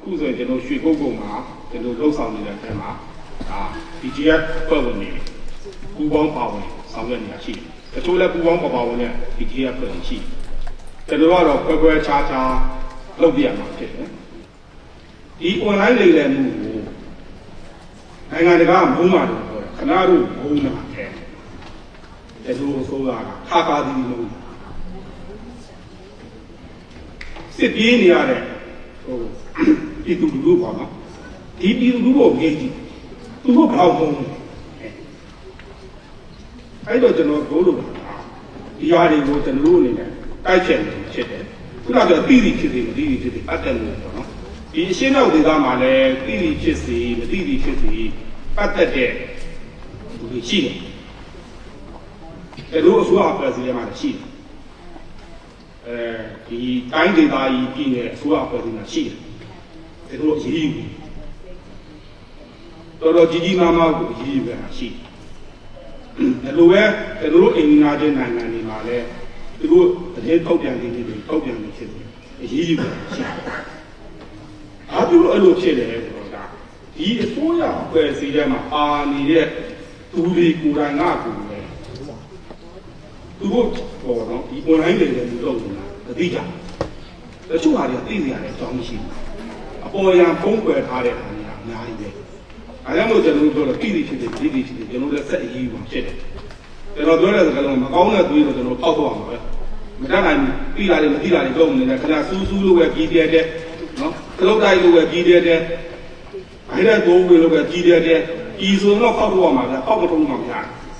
ခုဆိုရင်ကျွန်တော်ရွှေကုတ်ကုတ်မှာကျွန်တော်လှုပ်ဆောင်နေတဲ့အဲမှာဒါ BGF ဖွဲ့ဝင်နေပူပေါင်းပါဝင်ဆောင်ရွက်နေတာရှိတယ်တချို့လည်းပူပေါင်းပါဝင်နဲ့ BGF ဖွဲ့ဝင်ရှိကျွန်တော်ကတော့ခွဲခွဲခြားခြားလုပ်ပြရမှာဖြစ်တယ်ဒီ online လိမ်လည်မှုကိုနိုင်ငံတကာမုန်းမှာလို့ပြောတယ်ခဏတို့မုန်းတာတဲ့ကျွန်တော်ဆိုတာခါကားသည်မုန်းစစ်ပြေးနေရတဲ့ဟိုပြည်သူလူထုပေါ့နော်ဒီပြည်သူလူထုကိုငြိမ်းကြည့်သူတို့ဘောက်မုန်းအဲ့တော့ကျွန်တော်ပြောလို့ပါဒီဟာတွေကိုကျွန်တော်တို့အနေနဲ့တိုက်ချက်နေဖြစ်တယ်ခုနကပြောတိတိဖြစ်စေမတိတိဖြစ်စေအတက်လို့ပေါ့နော်ဒီအရှင်းနောက်ဒေသမှာလည်းတိတိဖြစ်စေမတိတိဖြစ်စေပတ်သက်တဲ့လူတွေရှိတယ်တို့အစိုးရအဖွဲ့အစည်းတွေမှာရှိတယ်ဒီတိုင်းဒေသကြီးပြည်နယ်အစိုးရအဖွဲ့အစည်းမှာရှိတယ်တို့အရေးယူတော်ကြီးကြီးမားမားကိုအရေးယူရတာရှိတယ်လိုပဲတို့အိမ်နာချင်းနိုင်ငံတွေမှာလည်းသူတို့တကယ်တောက်ပြန်နေတယ်တောက်ပြန်နေဖြစ်တယ်အရေးယူရတာရှိတယ်အားပြုလို့အဲ့လိုဖြစ်တယ်ဆိုတော့ဒါဒီအစိုးရအဖွဲ့အစည်းထဲမှာအာနေတဲ့သူတွေကိုယ်တိုင်ကကိုယ်ပဲသူတို့ပေါ်တော့ဒီ online တွေလည်းလုပ်နေတာတတိကြတချို့ဟာတွေသိနေရတယ်အကြောင်းမရှိဘူးအပေါ်ရန်ဖုံးကွယ်ထားတဲ့အနေအများကြီးပဲအဲဒါမျိုးကျွန်တော်တို့ပြောတော့တိတိဖြစ်တယ်တိတိဖြစ်တယ်ကျွန်တော်လည်းဆက်အရေးပါဖြစ်တယ်ကျွန်တော်ပြောတဲ့စကားလုံးမကောင်းတဲ့သွေးတော့ကျွန်တော်ပေါက်တော့မှာပဲမတတ်နိုင်ဘူးပြီးလာတယ်မပြီးလာတယ်တော့နေတယ်ခဏစူးစူးလို့ပဲကြီးတဲ့တဲ့နော်ကလုတ်တိုင်းလို့ပဲကြီးတဲ့တဲ့အဲ့ဒါကိုဝေလို့ပဲကြီးတဲ့တဲ့ဤဆိုတော့ပေါက်တော့မှာပဲပေါက်မထုံးမှာမရဘူး